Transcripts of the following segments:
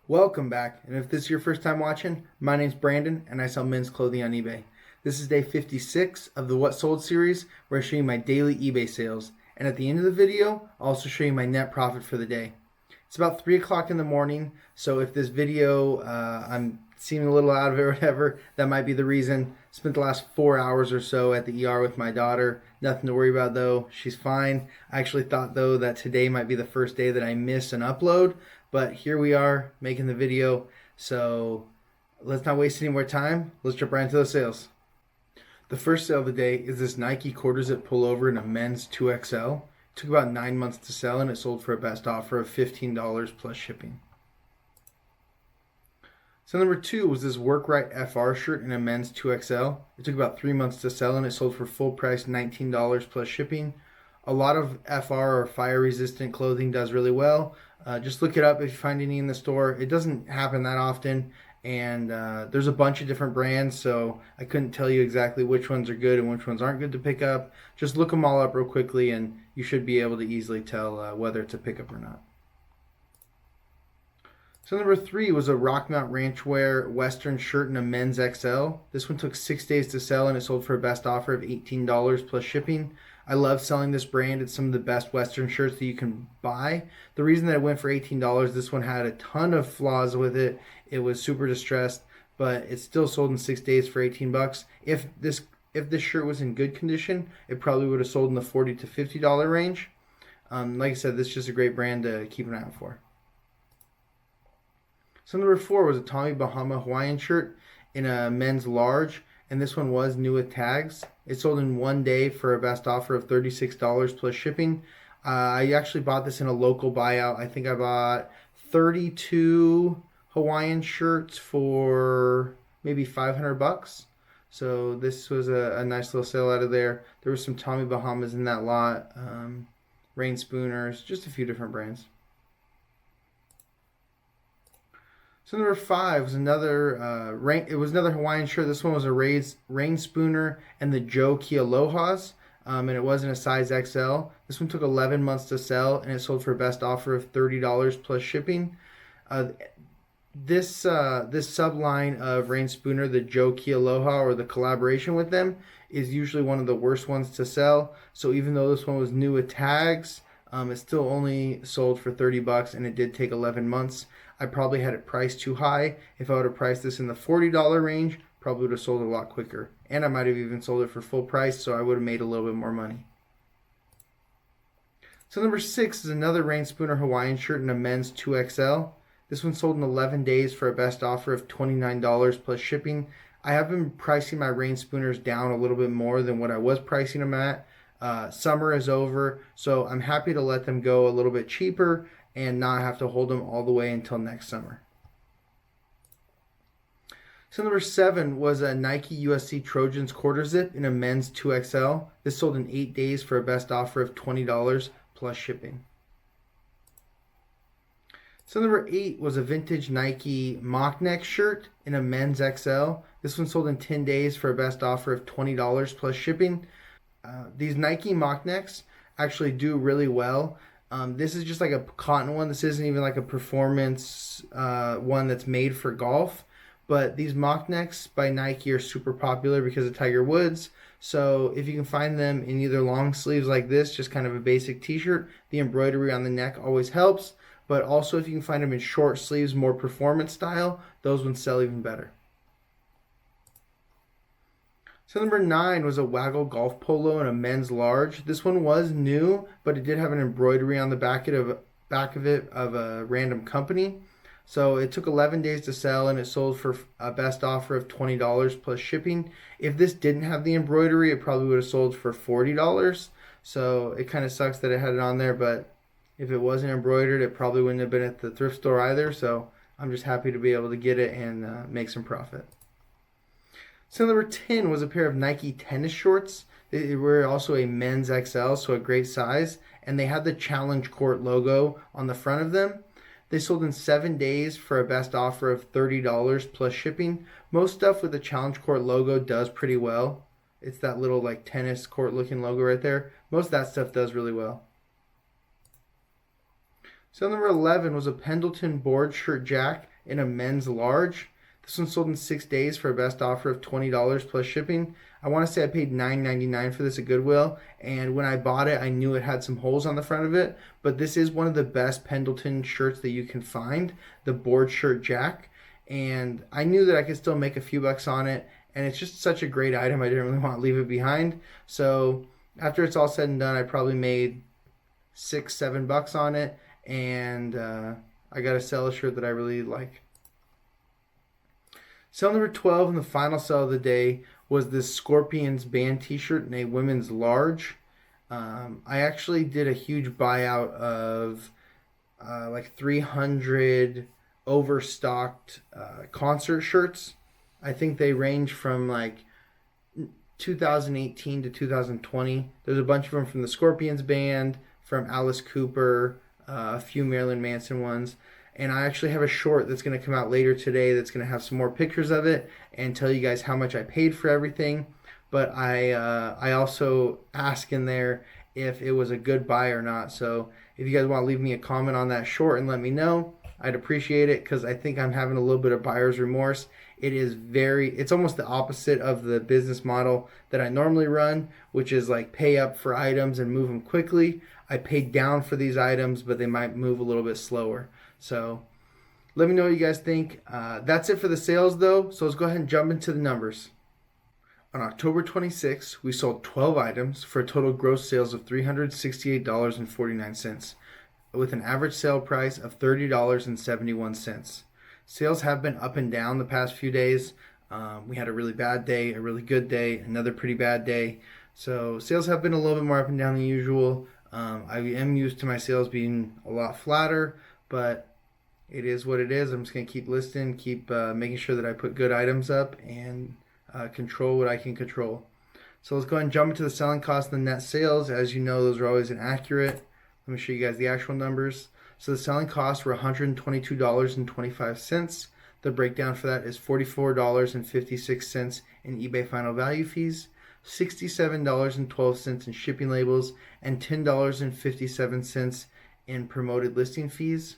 Welcome back, and if this is your first time watching, my name's Brandon and I sell men's clothing on eBay. This is day 56 of the What Sold series where I show you my daily eBay sales, and at the end of the video, I'll also show you my net profit for the day. It's about 3 o'clock in the morning, so if this video, I'm seeming a little out of it or whatever, that might be the reason. Spent the last 4 hours or so at the ER with my daughter. Nothing to worry about though, she's fine. I actually thought though that today might be the first day that I miss an upload, but here we are making the video, so let's not waste any more time. Let's jump right into the sales. The first sale of the day is this Nike quarter zip pullover in a men's 2XL. It took about 9 months to sell and it sold for a best offer of $15 plus shipping. So number 2 was this Work Right FR shirt in a men's 2XL. It took about 3 months to sell and it sold for full price $19 plus shipping. A lot of FR or fire resistant clothing does really well. Just look it up if you find any in the store. It doesn't happen that often, and there's a bunch of different brands, so I couldn't tell you exactly which ones are good and which ones aren't good to pick up. Just look them all up real quickly and you should be able to easily tell whether it's a pickup or not. So number 3 was a Rockmount Ranchwear Western shirt in a men's XL. This one took 6 days to sell and it sold for a best offer of $18 plus shipping. I love selling this brand. It's some of the best Western shirts that you can buy. The reason that it went for $18, this one had a ton of flaws with it. It was super distressed, but it still sold in 6 days for 18 bucks. If this shirt was in good condition, it probably would have sold in the $40 to $50 range. Like I said, this is just a great brand to keep an eye out for. So number 4 was a Tommy Bahama Hawaiian shirt in a men's large, and this one was new with tags. It sold in 1 day for a best offer of $36 plus shipping. I actually bought this in a local buyout. I think I bought 32 Hawaiian shirts for maybe 500 bucks. So this was a nice little sale out of there. There was some Tommy Bahamas in that lot, Rain Spooners, just a few different brands. So number 5 was another another Hawaiian shirt. This one was a Rain Spooner and the Joe Key Alohas, and it was in a size XL. This one took 11 months to sell, and it sold for a best offer of $30 plus shipping. This subline of Rain Spooner, the Joe Key Aloha, or the collaboration with them, is usually one of the worst ones to sell. So even though this one was new with tags, it still only sold for 30 bucks, and it did take 11 months. I probably had it priced too high. If I would have priced this in the $40 range, probably would have sold it a lot quicker. And I might have even sold it for full price, so I would have made a little bit more money. So number 6 is another Rain Spooner Hawaiian shirt in a men's 2XL. This one sold in 11 days for a best offer of $29 plus shipping. I have been pricing my Rain Spooners down a little bit more than what I was pricing them at. Summer is over, so I'm happy to let them go a little bit cheaper and not have to hold them all the way until next summer. So number 7 was a Nike USC Trojans quarter zip in a men's 2XL. This sold in 8 days for a best offer of $20 plus shipping. So number 8 was a vintage Nike mock neck shirt in a men's XL. This one sold in 10 days for a best offer of $20 plus shipping. These Nike mock necks actually do really well. This is just like a cotton one. This isn't even like a performance one that's made for golf. But these mock necks by Nike are super popular because of Tiger Woods. So if you can find them in either long sleeves like this, just kind of a basic t-shirt, the embroidery on the neck always helps. But also if you can find them in short sleeves, more performance style, those ones sell even better. So number 9 was a Waggle golf polo in a men's large. This one was new, but it did have an embroidery on the back of it of a random company. So it took 11 days to sell, and it sold for a best offer of $20 plus shipping. If this didn't have the embroidery, it probably would have sold for $40. So it kind of sucks that it had it on there, but if it wasn't embroidered, it probably wouldn't have been at the thrift store either. So I'm just happy to be able to get it and make some profit. So number 10 was a pair of Nike tennis shorts. They were also a men's XL, so a great size, and they had the Challenge Court logo on the front of them. They sold in 7 days for a best offer of $30 plus shipping. Most stuff with the Challenge Court logo does pretty well. It's that little like tennis court looking logo right there. Most of that stuff does really well. So number 11 was a Pendleton board shirt jack in a men's large. This one sold in 6 days for a best offer of $20 plus shipping. I want to say I paid $9.99 for this at Goodwill, and when I bought it, I knew it had some holes on the front of it, but this is one of the best Pendleton shirts that you can find, the board shirt jack, and I knew that I could still make a few bucks on it, and it's just such a great item, I didn't really want to leave it behind. So after it's all said and done, I probably made $6-7 on it, and I got to sell a shirt that I really like. Sale number 12 and the final sale of the day was this Scorpions band t-shirt in a women's large. I actually did a huge buyout of like 300 overstocked concert shirts. I think they range from like 2018 to 2020. There's a bunch of them from the Scorpions band, from Alice Cooper, a few Marilyn Manson ones. And I actually have a short that's going to come out later today that's going to have some more pictures of it and tell you guys how much I paid for everything. But I also ask in there if it was a good buy or not. So if you guys want to leave me a comment on that short and let me know, I'd appreciate it, because I think I'm having a little bit of buyer's remorse. It's almost the opposite of the business model that I normally run, which is like pay up for items and move them quickly. I paid down for these items, but they might move a little bit slower. So let me know what you guys think. That's it for the sales though, so let's go ahead and jump into the numbers. On October 26th, we sold 12 items for a total gross sales of $368.49, with an average sale price of $30.71. Sales have been up and down the past few days. We had a really bad day, a really good day, another pretty bad day. So sales have been a little bit more up and down than usual. I am used to my sales being a lot flatter, but it is what it is. I'm just going to keep listing, keep making sure that I put good items up and control what I can control. So let's go ahead and jump into the selling cost and the net sales. As you know, those are always inaccurate. Let me show you guys the actual numbers. So the selling costs were $122.25. The breakdown for that is $44.56 in eBay final value fees, $67.12 in shipping labels, and $10.57 in promoted listing fees.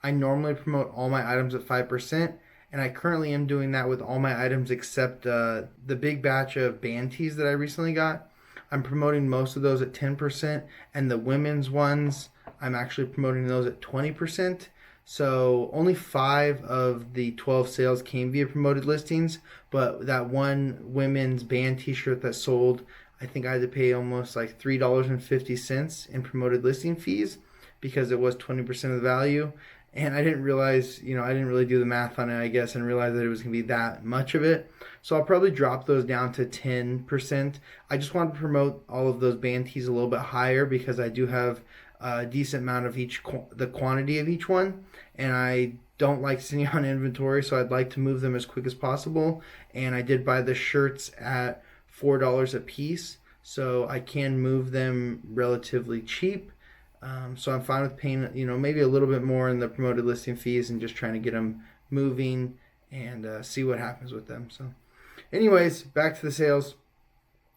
I normally promote all my items at 5%, and I currently am doing that with all my items except the big batch of band tees that I recently got. I'm promoting most of those at 10%, and the women's ones, I'm actually promoting those at 20%. So only 5 of the 12 sales came via promoted listings, but that one women's band t-shirt that sold, I think I had to pay almost like $3.50 in promoted listing fees because it was 20% of the value. And I didn't realize, I didn't really do the math on it, I guess, and realize that it was going to be that much of it. So I'll probably drop those down to 10%. I just wanted to promote all of those band tees a little bit higher because I do have a decent amount of the quantity of each one. And I don't like sitting on inventory, so I'd like to move them as quick as possible. And I did buy the shirts at $4 a piece, so I can move them relatively cheap. So I'm fine with paying, maybe a little bit more in the promoted listing fees and just trying to get them moving and see what happens with them. So anyways, back to the sales.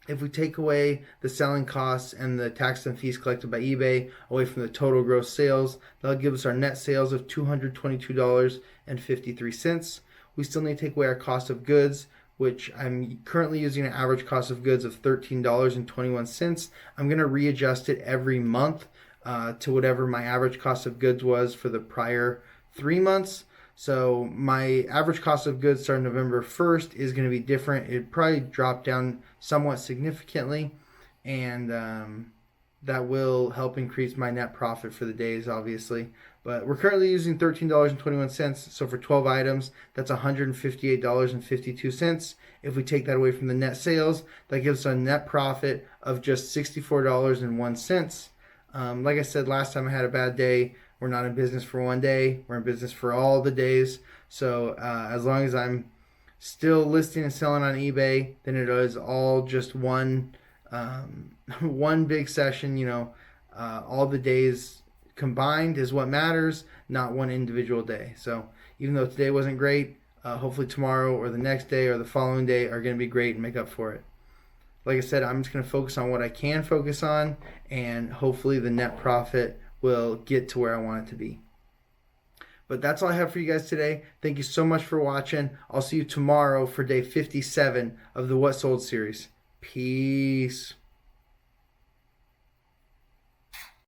If we take away the selling costs and the tax and fees collected by eBay away from the total gross sales, that'll give us our net sales of $222.53. We still need to take away our cost of goods, which I'm currently using an average cost of goods of $13.21. I'm going to readjust it every month to whatever my average cost of goods was for the prior 3 months. So my average cost of goods starting November 1st is going to be different. It probably dropped down somewhat significantly, and that will help increase my net profit for the days, obviously. But we're currently using $13.21. So for 12 items, that's $158.52. If we take that away from the net sales, that gives us a net profit of just $64.01. Like I said last time, I had a bad day. We're not in business for one day. We're in business for all the days. So as long as I'm still listing and selling on eBay, then it is all just one big session. All the days combined is what matters, not one individual day. So even though today wasn't great, hopefully tomorrow or the next day or the following day are going to be great and make up for it. Like I said, I'm just going to focus on what I can focus on, and hopefully the net profit will get to where I want it to be. But that's all I have for you guys today. Thank you so much for watching. I'll see you tomorrow for day 57 of the What Sold series. Peace.